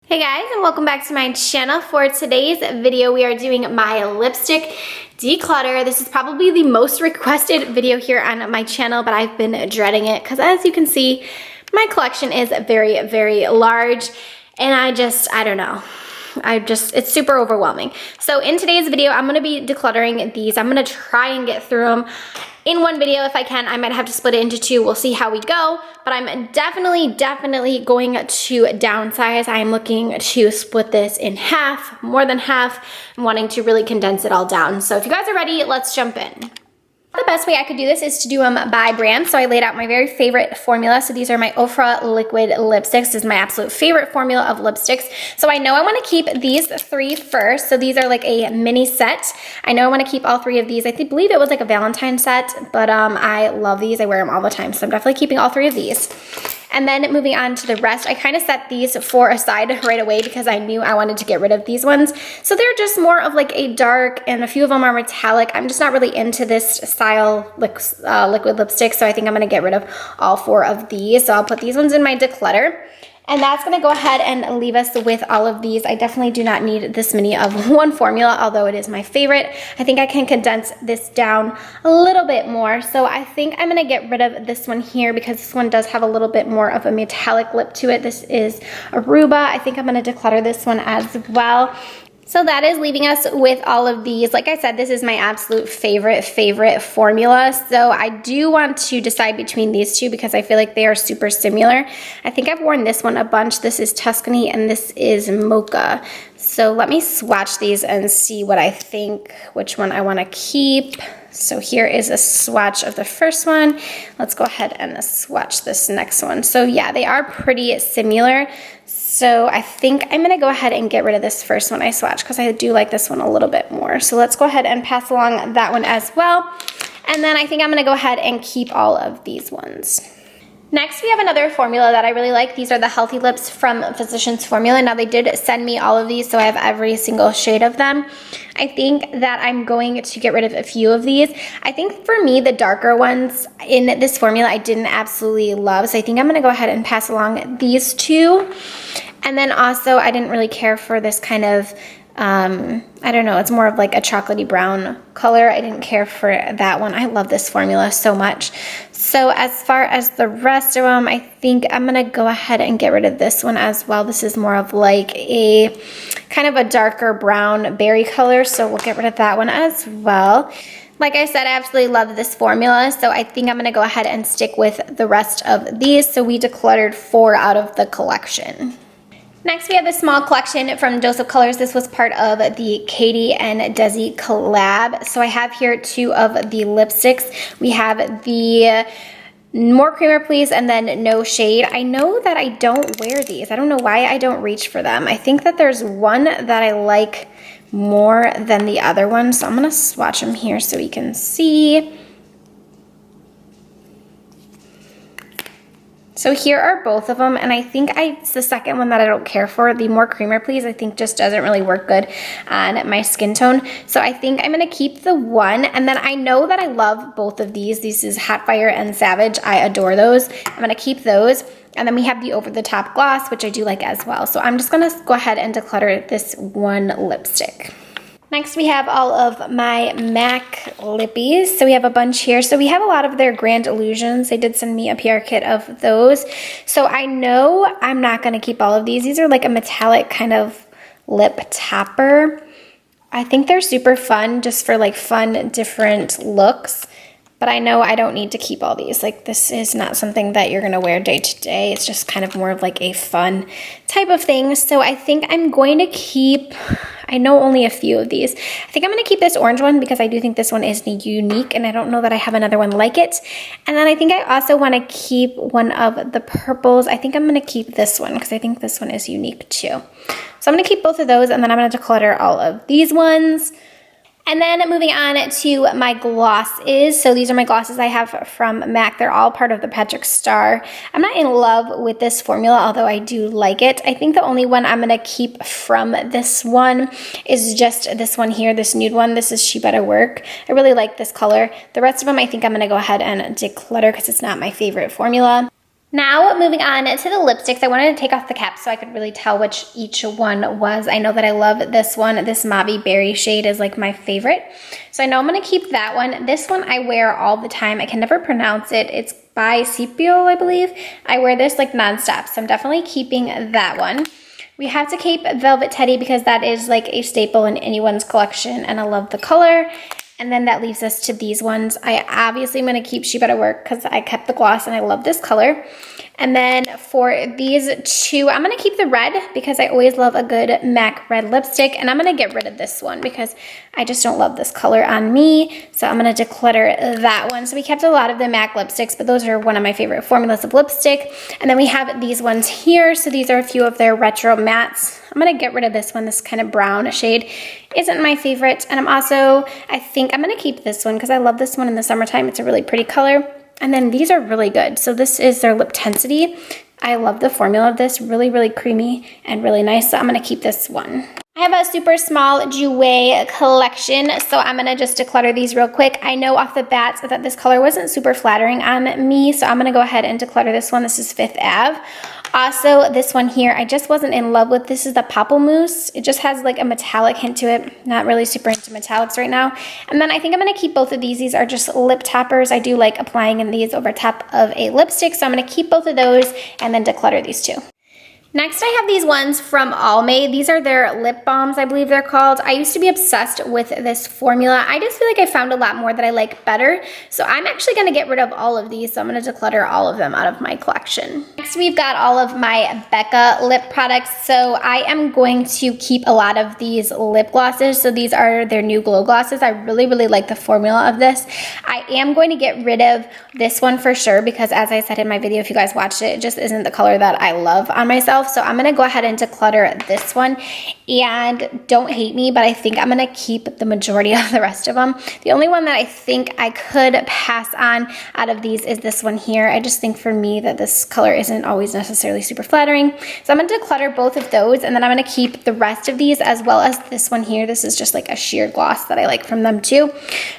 Hey guys, and welcome back to my channel. For today's video, we are doing my lipstick declutter. This is probably the most requested video here on my channel, but I've been dreading it because as you can see, my collection is very, very large, and I don't know. It's super overwhelming. So in today's video, I'm gonna be decluttering these. I'm gonna try and get through them in one video if I can. I might have to split it into two. We'll see how we go, but I'm definitely going to downsize. I'm looking to split this in half, more than half. I'm wanting to really condense it all down. So if you guys are ready, let's jump in. The best way I could do this is to do them by brand. So I laid out my very favorite formula. So these are my Ofra liquid lipsticks. This is my absolute favorite formula of lipsticks. So I know I want to keep these three first. So these are like a mini set. I know I want to keep all three of these. I believe it was like a Valentine set, but I love these. I wear them all the time. So I'm definitely keeping all three of these. And then moving on to the rest, I kind of set these four aside right away because I knew I wanted to get rid of these ones. So they're just more of like a dark, and a few of them are metallic. I'm just not really into this style liquid lipstick, so I think I'm going to get rid of all four of these. So I'll put these ones in my declutter. And that's going to go ahead and leave us with all of these. I definitely do not need this many of one formula, although it is my favorite. I think I can condense this down a little bit more. So I think I'm going to get rid of this one here because this one does have a little bit more of a metallic lip to it. This is Aruba. I think I'm going to declutter this one as well. So that is leaving us with all of these. Like I said, this is my absolute favorite formula. So I do want to decide between these two because I feel like they are super similar. I think I've worn this one a bunch. This is Tuscany and this is Mocha. So let me swatch these and see what I think, which one I want to keep. So here is a swatch of the first one. Let's go ahead and swatch this next one. So yeah, they are pretty similar. So I think I'm going to go ahead and get rid of this first one I swatched because I do like this one a little bit more. So let's go ahead and pass along that one as well. And then I think I'm going to go ahead and keep all of these ones. Next, we have another formula that I really like. These are the Healthy Lips from Physicians Formula. Now, they did send me all of these, so I have every single shade of them. I think that I'm going to get rid of a few of these. I think for me, the darker ones in this formula, I didn't absolutely love. So I think I'm going to go ahead and pass along these two. And then also, I didn't really care for this kind of I don't know, it's more of like a chocolatey brown color. I didn't care for that one. I love this formula so much. So as far as the rest of them, I think I'm going to go ahead and get rid of this one as well. This is more of like a kind of a darker brown berry color, so we'll get rid of that one as well. Like I said, I absolutely love this formula, so I think I'm going to go ahead and stick with the rest of these. So we decluttered 4 out of the collection. Next, we have a small collection from Dose of Colors. This was part of the Katie and Desi collab. So I have here 2 of the lipsticks. We have the More Creamer Please and then No Shade. I know that I don't wear these. I don't know why I don't reach for them. I think that there's one that I like more than the other one. So I'm going to swatch them here so we can see. So here are both of them, and I think it's the second one that I don't care for. The More Creamer Please, I think just doesn't really work good on my skin tone. So I think I'm going to keep the one, and then I know that I love both of these. This is Hot Fire and Savage. I adore those. I'm going to keep those. And then we have the Over the Top Gloss, which I do like as well. So I'm just going to go ahead and declutter this one lipstick. Next, we have all of my MAC lippies. So we have a bunch here. So we have a lot of their Grand Illusions. They did send me a PR kit of those. So I know I'm not going to keep all of these. These are like a metallic kind of lip topper. I think they're super fun just for like fun, different looks. But I know I don't need to keep all these. Like, this is not something that you're going to wear day to day. It's just kind of more of like a fun type of thing. So I think I'm going to keep, I know only a few of these. I think I'm going to keep this orange one because I do think this one is unique and I don't know that I have another one like it. And then I think I also want to keep one of the purples. I think I'm going to keep this one because I think this one is unique too. So I'm going to keep both of those and then I'm going to declutter all of these ones. And then moving on to my glosses. So these are my glosses I have from MAC. They're all part of the Patrick Star. I'm not in love with this formula, although I do like it. I think the only one I'm going to keep from this one is just this one here, this nude one. This is She Better Work. I really like this color. The rest of them I think I'm going to go ahead and declutter because it's not my favorite formula. Now moving on to the lipsticks, I wanted to take off the cap so I could really tell which each one was. I know that I love this one. This Mauve Berry shade is like my favorite. So I know I'm gonna keep that one. This one I wear all the time. I can never pronounce it. It's by Cipio, I believe. I wear this like nonstop, so I'm definitely keeping that one. We have to keep Velvet Teddy because that is like a staple in anyone's collection and I love the color. And then that leaves us to these ones. I obviously am gonna keep She Better Work because I kept the gloss and I love this color. And then for these two, I'm gonna keep the red because I always love a good MAC red lipstick. And I'm gonna get rid of this one because I just don't love this color on me. So I'm gonna declutter that one. So we kept a lot of the MAC lipsticks, but those are one of my favorite formulas of lipstick. And then we have these ones here. So these are a few of their retro mattes. I'm gonna get rid of this one, this kind of brown shade. Isn't my favorite. And I think I'm gonna keep this one because I love this one in the summertime. It's a really pretty color. And then these are really good. So this is their Lip Tensity. I love the formula of this, really, really creamy and really nice. So I'm gonna keep this one. I have a super small Jouer collection, so I'm gonna just declutter these real quick. I know off the bat that this color wasn't super flattering on me, so I'm gonna go ahead and declutter this one. This is Fifth Ave. Also, this one here, I just wasn't in love with. This is the Pamplemousse. It just has like a metallic hint to it. Not really super into metallics right now. And then I think I'm gonna keep both of these. These are just lip toppers. I do like applying in these over top of a lipstick, so I'm gonna keep both of those and then declutter these two. Next, I have these ones from Almay. These are their lip balms, I believe they're called. I used to be obsessed with this formula. I just feel like I found a lot more that I like better. So I'm actually gonna get rid of all of these. So I'm gonna declutter all of them out of my collection. Next, we've got all of my Becca lip products. So I am going to keep a lot of these lip glosses. So these are their new glow glosses. I really, really like the formula of this. I am going to get rid of this one for sure because as I said in my video, if you guys watched it, it just isn't the color that I love on myself. So I'm gonna go ahead and declutter this one, and don't hate me, but I think I'm gonna keep the majority of the rest of them. The only one that I think I could pass on out of these is this one here. I just think for me that this color isn't always necessarily super flattering. So I'm gonna declutter both of those, and then I'm gonna keep the rest of these as well as this one here. This is just like a sheer gloss that I like from them too.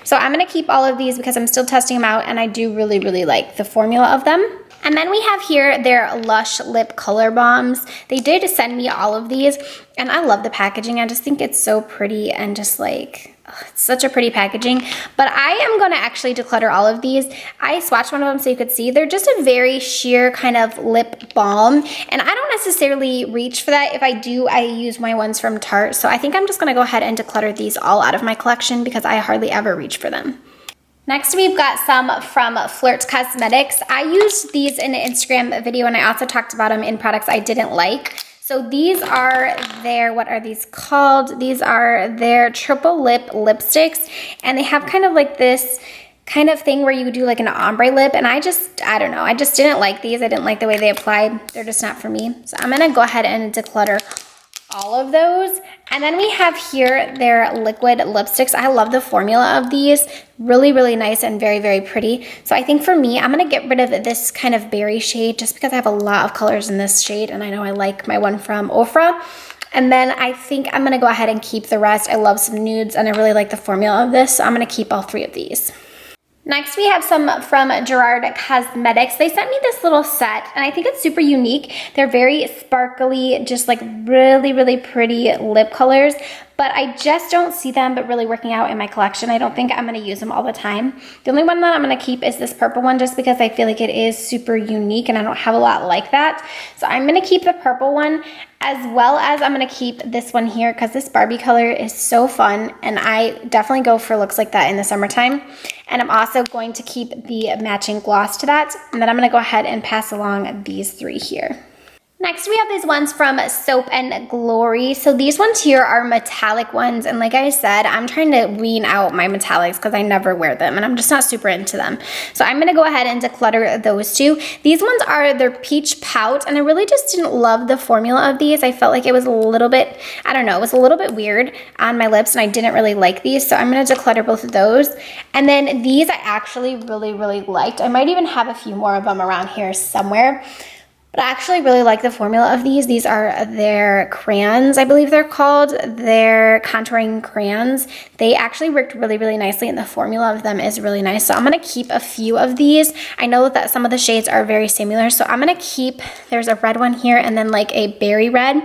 So I'm gonna keep all of these because I'm still testing them out and I do really, really like the formula of them. And then we have here their Lush Lip Color Bombs. They did send me all of these, and I love the packaging. I just think it's so pretty and just like, it's such a pretty packaging. But I am gonna actually declutter all of these. I swatched one of them so you could see. They're just a very sheer kind of lip balm, and I don't necessarily reach for that. If I do, I use my ones from Tarte. So I think I'm just gonna go ahead and declutter these all out of my collection because I hardly ever reach for them. Next, we've got some from Flirts Cosmetics. I used these in an Instagram video, and I also talked about them in products I didn't like. So these are their, what are these called? These are their triple lip lipsticks, and they have kind of like this kind of thing where you do like an ombre lip, and I don't know, I just didn't like these. I didn't like the way they applied. They're just not for me. So I'm gonna go ahead and declutter all of those. And then we have here their liquid lipsticks. I love the formula of these. Really, really nice and very, very pretty. So I think for me, I'm gonna get rid of this kind of berry shade just because I have a lot of colors in this shade, and I know I like my one from Ofra. And then I think I'm gonna go ahead and keep the rest. I love some nudes and I really like the formula of this, so I'm gonna keep all three of these. Next, we have some from Gerard Cosmetics. They sent me this little set, and I think it's super unique. They're very sparkly, just like really, really pretty lip colors, but I just don't see them but really working out in my collection. I don't think I'm gonna use them all the time. The only one that I'm gonna keep is this purple one just because I feel like it is super unique and I don't have a lot like that. So I'm gonna keep the purple one, as well as I'm gonna keep this one here because this Barbie color is so fun, and I definitely go for looks like that in the summertime. And I'm also going to keep the matching gloss to that, and then I'm gonna go ahead and pass along these three here. Next, we have these ones from Soap and Glory. So these ones here are metallic ones, and like I said, I'm trying to wean out my metallics because I never wear them and I'm just not super into them. So I'm gonna go ahead and declutter those two. These ones are their Peach Pout, and I really just didn't love the formula of these. I felt like it was a little bit, I don't know, it was a little bit weird on my lips, and I didn't really like these, so I'm gonna declutter both of those. And then these I actually really, really liked. I might even have a few more of them around here somewhere. But I actually really like the formula of these. These are their crayons, I believe they're called. They're contouring crayons. They actually worked really, really nicely, and the formula of them is really nice. So I'm going to keep a few of these. I know that some of the shades are very similar, so I'm going to keep, there's a red one here and then like a berry red.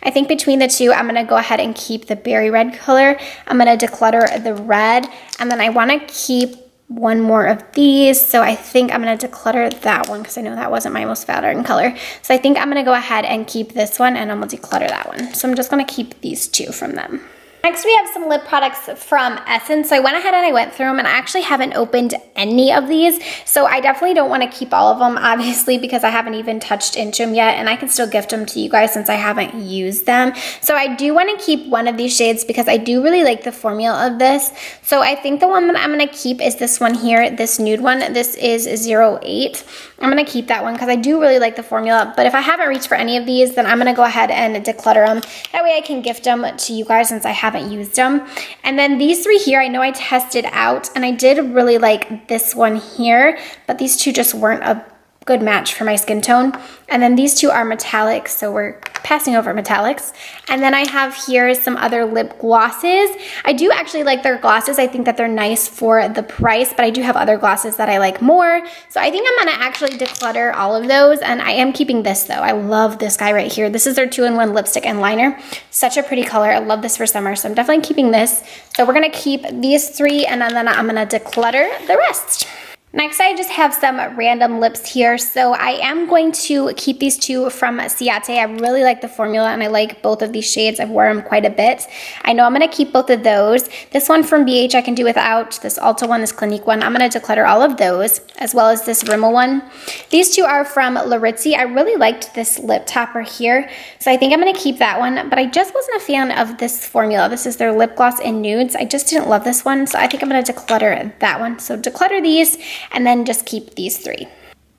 I think between the two, I'm going to go ahead and keep the berry red color. I'm going to declutter the red, and then I want to keep one more of these, so I think I'm going to declutter that one because I know that wasn't my most flattering color. So I think I'm going to go ahead and keep this one, and I'm going to declutter that one. So I'm just going to keep these two from them. Next, we have some lip products from Essence. So I went ahead and I went through them, and I actually haven't opened any of these. So I definitely don't want to keep all of them, obviously, because I haven't even touched into them yet, and I can still gift them to you guys since I haven't used them. So I do want to keep one of these shades because I do really like the formula of this. So I think the one that I'm going to keep is this one here, this nude one. This is 08. I'm going to keep that one because I do really like the formula. But if I haven't reached for any of these, then I'm going to go ahead and declutter them. That way I can gift them to you guys since I haven't used them. And then these three here, I know I tested out, and I did really like this one here, but these two just weren't a good match for my skin tone. And then these two are metallics, so we're passing over metallics. And then I have here some other lip glosses. I do actually like their glosses. I think that they're nice for the price, but I do have other glosses that I like more. So I think I'm gonna actually declutter all of those, and I am keeping this though. I love this guy right here. This is their 2-in-1 lipstick and liner. Such a pretty color. I love this for summer, so I'm definitely keeping this. So we're gonna keep these three, and then I'm gonna declutter the rest. Next, I just have some random lips here. So I am going to keep these two from Ciate. I really like the formula, and I like both of these shades. I've worn them quite a bit. I know I'm going to keep both of those. This one from BH I can do without. This Ulta one, this Clinique one, I'm going to declutter all of those, as well as this Rimmel one. These two are from Laritzi. I really liked this lip topper here, so I think I'm going to keep that one, but I just wasn't a fan of this formula. This is their lip gloss in nudes. I just didn't love this one, so I think I'm going to declutter that one. So declutter these, and then just keep these three.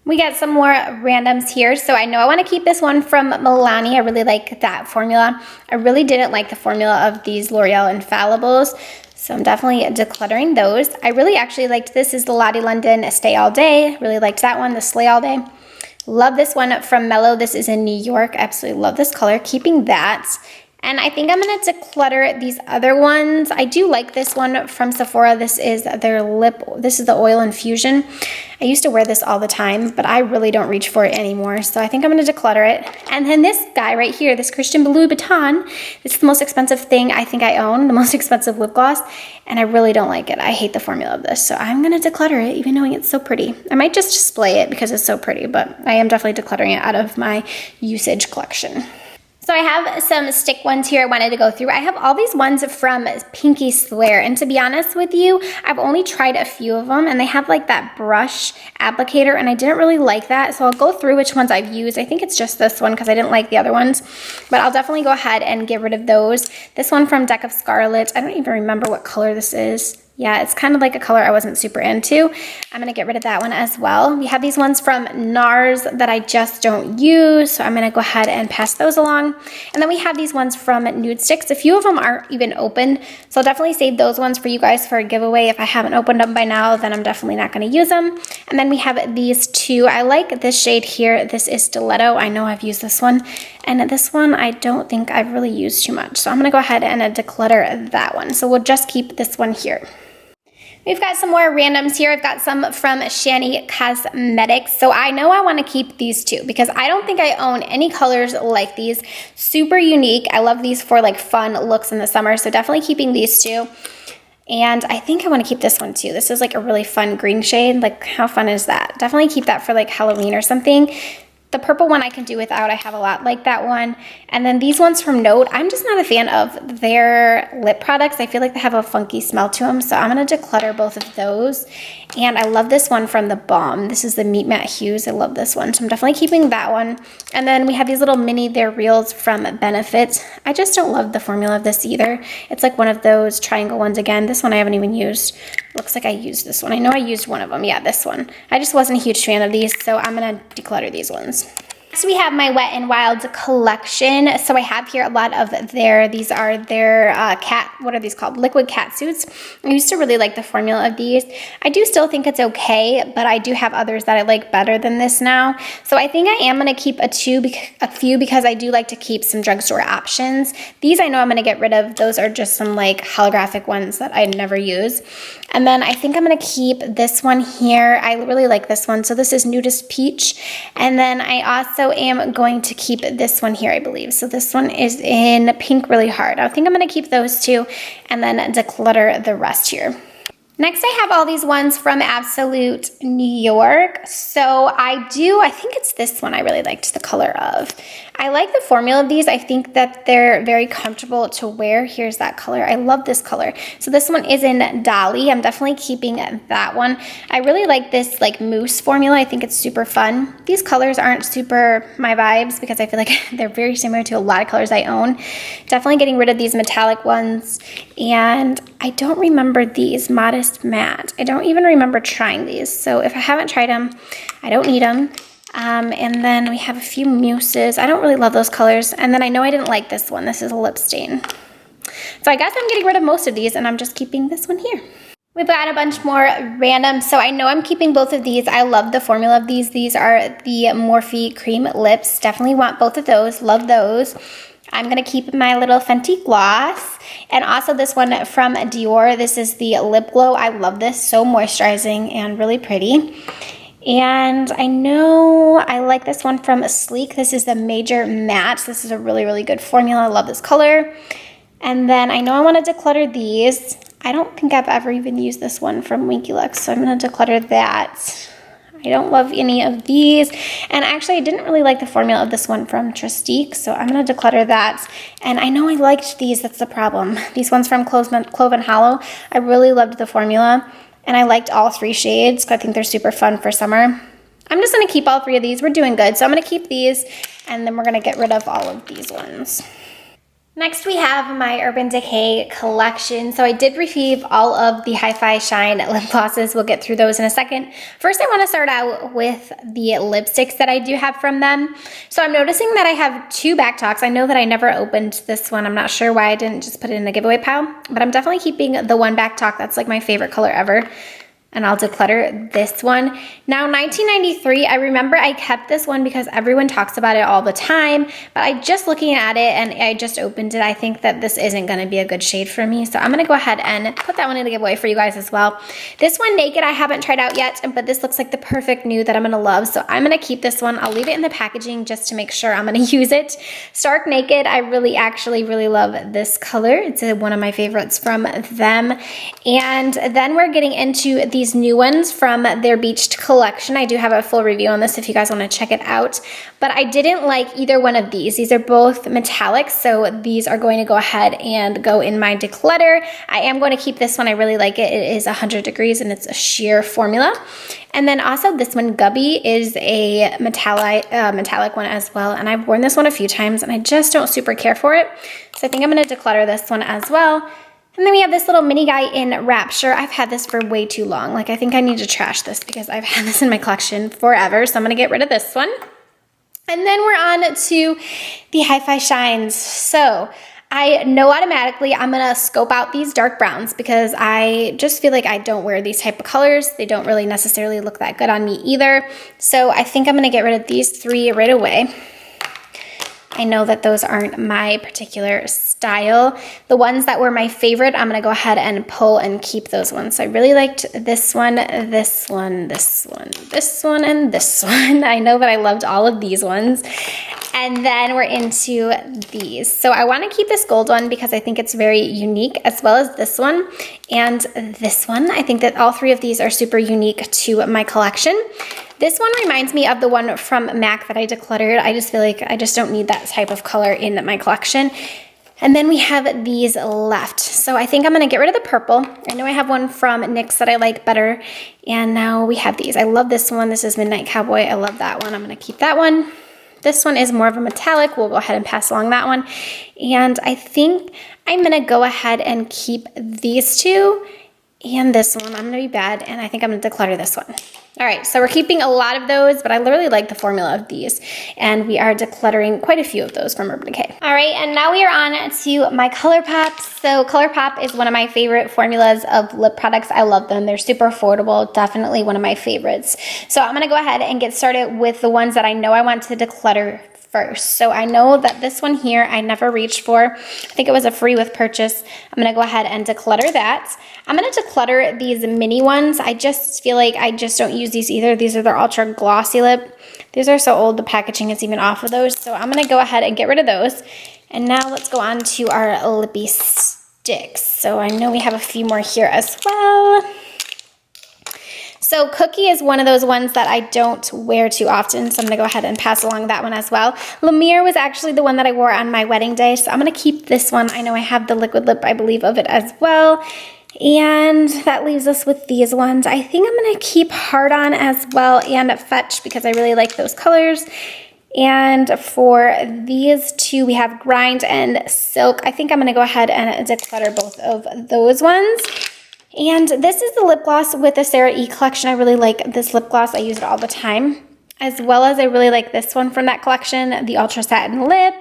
We got some more randoms here. So I know I want to keep this one from Milani. I really like that formula. I really didn't like the formula of these L'Oreal Infallibles, so I'm definitely decluttering those. I really actually liked this is the Lottie London Stay All Day. Really liked that one, the Slay All Day. Love this one from Mellow. This is in New York. Absolutely love this color. Keeping that. And I think I'm going to declutter these other ones. I do like this one from Sephora. This is their lip, this is the Oil Infusion. I used to wear this all the time, but I really don't reach for it anymore. So I think I'm going to declutter it. And then this guy right here, this Christian Louboutin, this is the most expensive thing I think I own, the most expensive lip gloss. And I really don't like it. I hate the formula of this. So I'm going to declutter it, even knowing it's so pretty. I might just display it because it's so pretty, but I am definitely decluttering it out of my usage collection. So I have some stick ones here I wanted to go through. I have all these ones from Pinky Swear, and to be honest with you, I've only tried a few of them, and they have like that brush applicator, and I didn't really like that, so I'll go through which ones I've used. I think it's just this one because I didn't like the other ones, but I'll definitely go ahead and get rid of those. This one from Deck of Scarlet, I don't even remember what color this is. Yeah, it's kind of like a color I wasn't super into. I'm going to get rid of that one as well. We have these ones from NARS that I just don't use, so I'm going to go ahead and pass those along. And then we have these ones from Nude Sticks. A few of them aren't even opened, so I'll definitely save those ones for you guys for a giveaway. If I haven't opened them by now, then I'm definitely not going to use them. And then we have these two. I like this shade here. This is Stiletto. I know I've used this one. And this one I don't think I've really used too much, so I'm going to go ahead and declutter that one. So we'll just keep this one here. We've got some more randoms here. I've got some from Gia Cosmetics. So I know I want to keep these two because I don't think I own any colors like these. Super unique. I love these for like fun looks in the summer. So definitely keeping these two. And I think I want to keep this one too. This is like a really fun green shade. Like how fun is that? Definitely keep that for like Halloween or something. The purple one I can do without. I have a lot like that one. And then these ones from Note, I'm just not a fan of their lip products. I feel like they have a funky smell to them. So I'm going to declutter both of those. And I love this one from The Balm. This is the Meet Matte Hues. I love this one. So I'm definitely keeping that one. And then we have these little mini They're Reals from Benefit. I just don't love the formula of this either. It's like one of those triangle ones again. This one I haven't even used. Looks like I used this one. I know I used one of them. Yeah, this one. I just wasn't a huge fan of these, so I'm going to declutter these ones. So we have my Wet n Wild collection. So I have here a lot of these are their what are these called? Liquid cat suits. I used to really like the formula of these. I do still think it's okay, but I do have others that I like better than this now. So I think I am going to keep a few because I do like to keep some drugstore options. These I know I'm going to get rid of. Those are just some like holographic ones that I never use. And then I think I'm going to keep this one here. I really like this one. So this is Nudist Peach. And then I also am going to keep this one here, I believe. So this one is in Pink Really Hard. I think I'm going to keep those two and then declutter the rest here. Next, I have all these ones from Absolute New York. So I think it's this one I really liked the color of. I like the formula of these. I think that they're very comfortable to wear. Here's that color. I love this color. So this one is in Dolly. I'm definitely keeping that one. I really like this like mousse formula. I think it's super fun. These colors aren't super my vibes because I feel like they're very similar to a lot of colors I own. Definitely getting rid of these metallic ones. And I don't remember these Modest Matte. I don't even remember trying these. So if I haven't tried them, I don't need them. And then we have a few mousses. I don't really love those colors. And then I know I didn't like this one. This is a lip stain. So I guess I'm getting rid of most of these and I'm just keeping this one here. We've got a bunch more random. So I know I'm keeping both of these. I love the formula of these. These are the Morphe Cream Lips. Definitely want both of those. Love those. I'm going to keep my little Fenty gloss. And also this one from Dior. This is the Lip Glow. I love this. So moisturizing and really pretty. And I know I like this one from Sleek. This is the Major Matte. This is a really, really good formula. I love this color. And then I know I want to declutter these. I don't think I've ever even used this one from Winky Lux, so I'm going to declutter that. I don't love any of these. And actually, I didn't really like the formula of this one from Tristique, so I'm going to declutter that. And I know I liked these. That's the problem. These ones from Clove and Hollow, I really loved the formula. And I liked all 3 shades because I think they're super fun for summer. I'm just going to keep all 3 of these. We're doing good. So I'm going to keep these, and then we're going to get rid of all of these ones. Next, we have my Urban Decay collection. So I did receive all of the Hi-Fi Shine lip glosses. We'll get through those in a second. First, I want to start out with the lipsticks that I do have from them. So I'm noticing that I have 2 back talks. I know that I never opened this one. I'm not sure why I didn't just put it in the giveaway pile, but I'm definitely keeping the one back talk. That's like my favorite color ever. And I'll declutter this one. Now, 1993, I remember I kept this one because everyone talks about it all the time, but I just looking at it and I just opened it, I think that this isn't gonna be a good shade for me. So I'm gonna go ahead and put that one in the giveaway for you guys as well. This one, Naked, I haven't tried out yet, but this looks like the perfect nude that I'm gonna love. So I'm gonna keep this one. I'll leave it in the packaging just to make sure I'm gonna use it. Stark Naked, I actually really love this color. It's one of my favorites from them. And then we're getting into these new ones from their Beached collection. I do have a full review on this if you guys want to check it out, but I didn't like either one of these. These are both metallics, so these are going to go ahead and go in my declutter. I am going to keep this one. I really like it. It is 100 degrees and it's a sheer formula. And then also this one, Gubby, is a metallic one as well, and I've worn this one a few times and I just don't super care for it. So I think I'm going to declutter this one as well. And then we have this little mini guy in Rapture. I've had this for way too long. Like, I think I need to trash this because I've had this in my collection forever. So I'm going to get rid of this one. And then we're on to the Hi-Fi Shines. So I know automatically I'm going to scope out these dark browns because I just feel like I don't wear these type of colors. They don't really necessarily look that good on me either. So I think I'm going to get rid of these 3 right away. I know that those aren't my particular style. The ones that were my favorite, I'm gonna go ahead and pull and keep those ones. So I really liked this one, this one, this one, this one, and this one. I know that I loved all of these ones. And then we're into these. So I wanna keep this gold one because I think it's very unique, as well as this one and this one. I think that all 3 of these are super unique to my collection. This one reminds me of the one from MAC that I decluttered. I just feel like I just don't need that type of color in my collection. And then we have these left. So I think I'm gonna get rid of the purple. I know I have one from NYX that I like better. And now we have these. I love this one. This is Midnight Cowboy. I love that one. I'm gonna keep that one. This one is more of a metallic. We'll go ahead and pass along that one. And I think I'm gonna go ahead and keep these 2 and this one. I'm gonna be bad, and I think I'm gonna declutter this one. All right, so we're keeping a lot of those, but I literally like the formula of these, and we are decluttering quite a few of those from Urban Decay. All right, and now we are on to my ColourPop. So ColourPop is one of my favorite formulas of lip products. I love them. They're super affordable, definitely one of my favorites. So I'm gonna go ahead and get started with the ones that I know I want to declutter first. So I know that this one here I never reached for. I think it was a free with purchase. I'm gonna go ahead and declutter that. I'm gonna declutter these mini ones. I just feel like I just don't use these either. These are their ultra glossy lip. These are so old, the packaging is even off of those. So I'm gonna go ahead and get rid of those. And now let's go on to our lippy sticks. So I know we have a few more here as well. So Cookie is one of those ones that I don't wear too often, so I'm gonna go ahead and pass along that one as well. Lumiere was actually the one that I wore on my wedding day, so I'm gonna keep this one. I know I have the liquid lip, I believe, of it as well. And that leaves us with these ones. I think I'm gonna keep Hard On as well and Fetch because I really like those colors. And for these two, we have Grind and Silk. I think I'm gonna go ahead and declutter both of those ones. And this is the lip gloss with the Sarah E collection. I really like this lip gloss. I use it all the time. As well as I really like this one from that collection, the Ultra Satin Lip.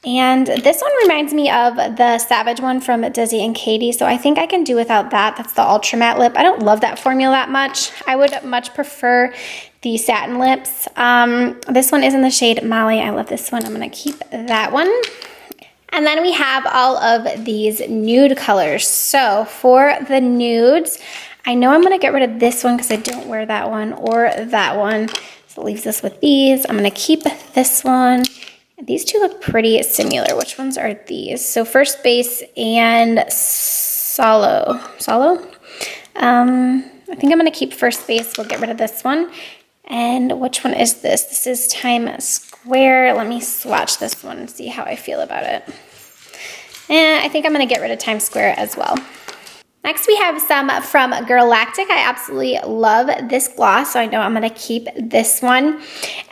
And this one reminds me of the Savage one from Dizzy and Katie, so I think I can do without that. That's the Ultra Matte Lip. I don't love that formula that much. I would much prefer the satin lips. This one is in the shade Molly. I love this one. I'm gonna keep that one. And then we have all of these nude colors. So for the nudes, I know I'm gonna get rid of this one because I don't wear that one or that one. So it leaves us with these. I'm gonna keep this one. These two look pretty similar. Which ones are these? So First Base and Solo. I think I'm gonna keep First Base. We'll get rid of this one. And which one is this? This is Times Square. Let me swatch this one and see how I feel about it. And I think I'm gonna get rid of Times Square as well. Next, we have some from Girlactic. I absolutely love this gloss, so I know I'm gonna keep this one.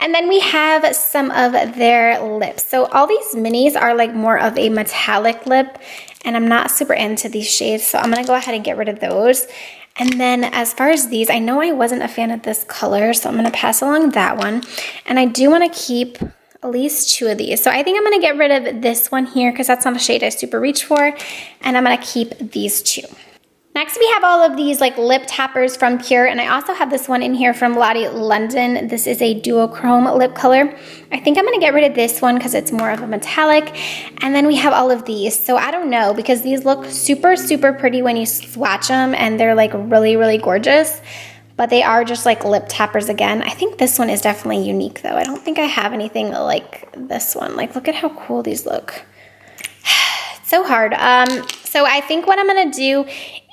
And then we have some of their lips. So all these minis are like more of a metallic lip, and I'm not super into these shades, so I'm gonna go ahead and get rid of those. And then as far as these, I know I wasn't a fan of this color, so I'm gonna pass along that one. And I do wanna keep at least two of these. So I think I'm gonna get rid of this one here because that's not a shade I super reach for. And I'm gonna keep these two. Next, we have all of these like lip toppers from Pure, and I also have this one in here from Lottie London. This is a duochrome lip color. I think I'm gonna get rid of this one because it's more of a metallic. And then we have all of these. So I don't know, because these look super, super pretty when you swatch them, and they're like really, really gorgeous. But they are just like lip toppers again. I think this one is definitely unique though. I don't think I have anything like this one. Like, look at how cool these look. It's so hard. So I think what I'm gonna do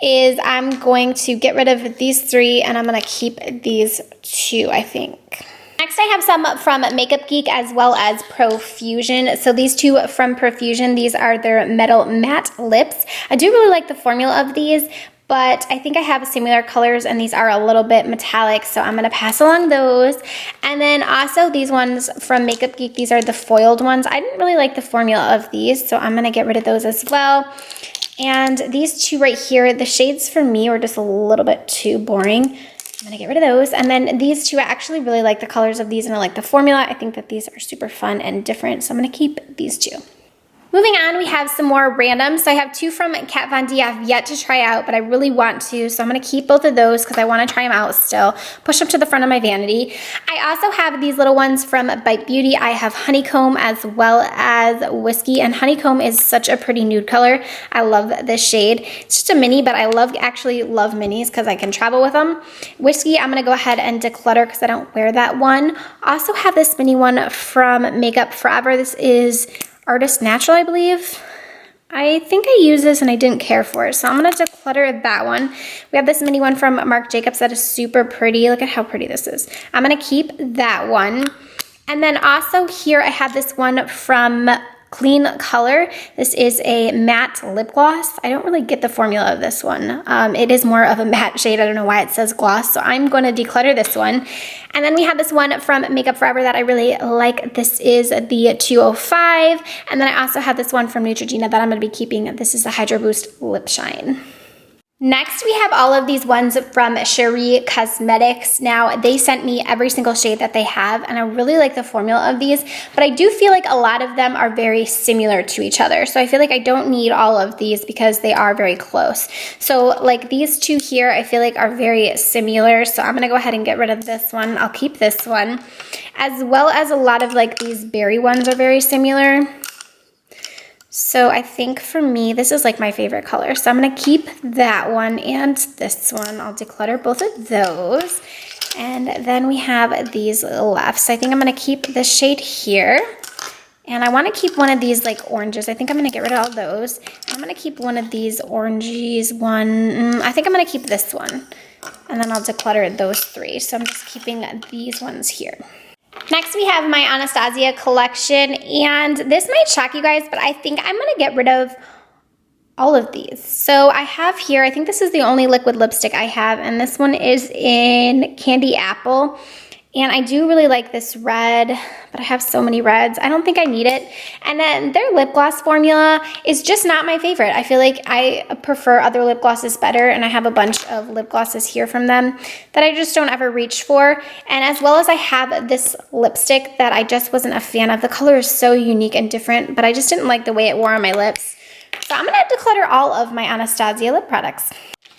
is I'm going to get rid of these three and I'm gonna keep these two, I think. Next, I have some from Makeup Geek as well as Profusion. So these two from Profusion, these are their Metal Matte Lips. I do really like the formula of these, but I think I have similar colors and these are a little bit metallic, so I'm gonna pass along those. And then also these ones from Makeup Geek, these are the foiled ones. I didn't really like the formula of these, so I'm gonna get rid of those as well. And these two right here, the shades for me were just a little bit too boring. I'm gonna get rid of those. And then these two, I actually really like the colors of these and I like the formula. I think that these are super fun and different, so I'm gonna keep these two. Moving on, we have some more random. So I have two from Kat Von D I've yet to try out, but I really want to. So I'm gonna keep both of those because I wanna try them out still. Push them to the front of my vanity. I also have these little ones from Bite Beauty. I have Honeycomb as well as Whiskey, and Honeycomb is such a pretty nude color. I love this shade. It's just a mini, but I actually love minis because I can travel with them. Whiskey, I'm gonna go ahead and declutter because I don't wear that one. Also have this mini one from Makeup Forever. This is Artist Natural, I believe. I think I used this and I didn't care for it, so I'm gonna declutter that one. We have this mini one from Marc Jacobs that is super pretty. Look at how pretty this is. I'm gonna keep that one. And then also here I have this one from Clean Color. This is a matte lip gloss. I don't really get the formula of this one. It is more of a matte shade. I don't know why it says gloss, so I'm going to declutter this one. And then we have this one from Makeup Forever that I really like. This is the 205. And then I also have this one from Neutrogena that I'm going to be keeping. This is the Hydro Boost Lip Shine. Next, we have all of these ones from Gerard Cosmetics. Now, they sent me every single shade that they have, and I really like the formula of these, but I do feel like a lot of them are very similar to each other. So I feel like I don't need all of these because they are very close. So like these two here, I feel like are very similar. So I'm gonna go ahead and get rid of this one. I'll keep this one, as well as a lot of like these berry ones are very similar. So I think for me, this is like my favorite color. So I'm gonna keep that one and this one. I'll declutter both of those. And then we have these left. So I think I'm gonna keep this shade here. And I wanna keep one of these like oranges. I think I'm gonna get rid of all those. I'm gonna keep one of these oranges, I think I'm gonna keep this one. And then I'll declutter those three. So I'm just keeping these ones here. Next, we have my Anastasia collection, and this might shock you guys, but I think I'm gonna get rid of all of these. So I have here, I think this is the only liquid lipstick I have, and this one is in Candy Apple. And I do really like this red, but I have so many reds. I don't think I need it. And then their lip gloss formula is just not my favorite. I feel like I prefer other lip glosses better, and I have a bunch of lip glosses here from them that I just don't ever reach for. And as well as I have this lipstick that I just wasn't a fan of. The color is so unique and different, but I just didn't like the way it wore on my lips. So I'm gonna declutter all of my Anastasia lip products.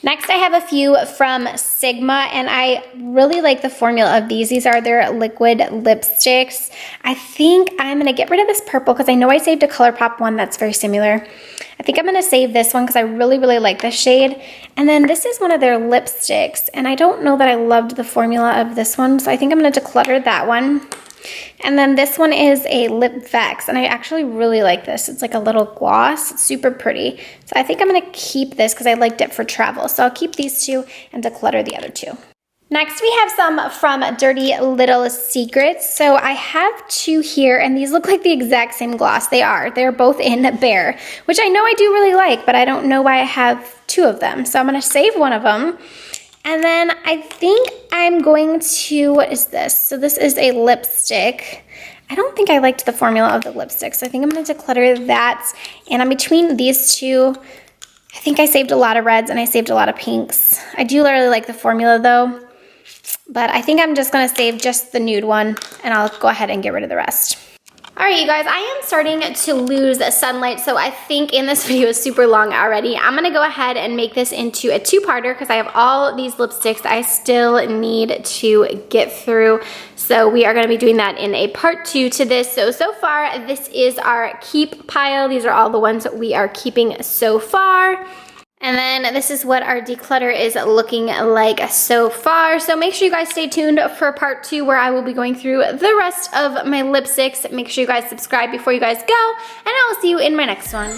Next, I have a few from Sigma, and I really like the formula of these. These are their liquid lipsticks. I think I'm gonna get rid of this purple because I know I saved a ColourPop one that's very similar. I think I'm gonna save this one because I really, really like this shade. And then this is one of their lipsticks, and I don't know that I loved the formula of this one, so I think I'm gonna declutter that one. And then this one is a Lip Vex, and I actually really like this. It's like a little gloss. It's super pretty. So I think I'm gonna keep this because I liked it for travel. So I'll keep these two and declutter the other two. Next, we have some from Dirty Little Secrets. So I have two here, and these look like the exact same gloss. They are. They're both in Bare, which I know I do really like, but I don't know why I have two of them. So I'm gonna save one of them. And then I think I'm going to, what is this? So this is a lipstick. I don't think I liked the formula of the lipstick, so I think I'm gonna declutter that. And I'm between these two. I think I saved a lot of reds and I saved a lot of pinks. I do really like the formula though, but I think I'm just gonna save just the nude one, and I'll go ahead and get rid of the rest. All right, you guys, I am starting to lose sunlight, so I think, and this video is super long already, I'm gonna go ahead and make this into a two-parter because I have all these lipsticks I still need to get through. So we are gonna be doing that in a part 2 to this. So far, this is our keep pile. These are all the ones that we are keeping so far. And then this is what our declutter is looking like so far. So make sure you guys stay tuned for part 2 where I will be going through the rest of my lipsticks. Make sure you guys subscribe before you guys go, and I will see you in my next one.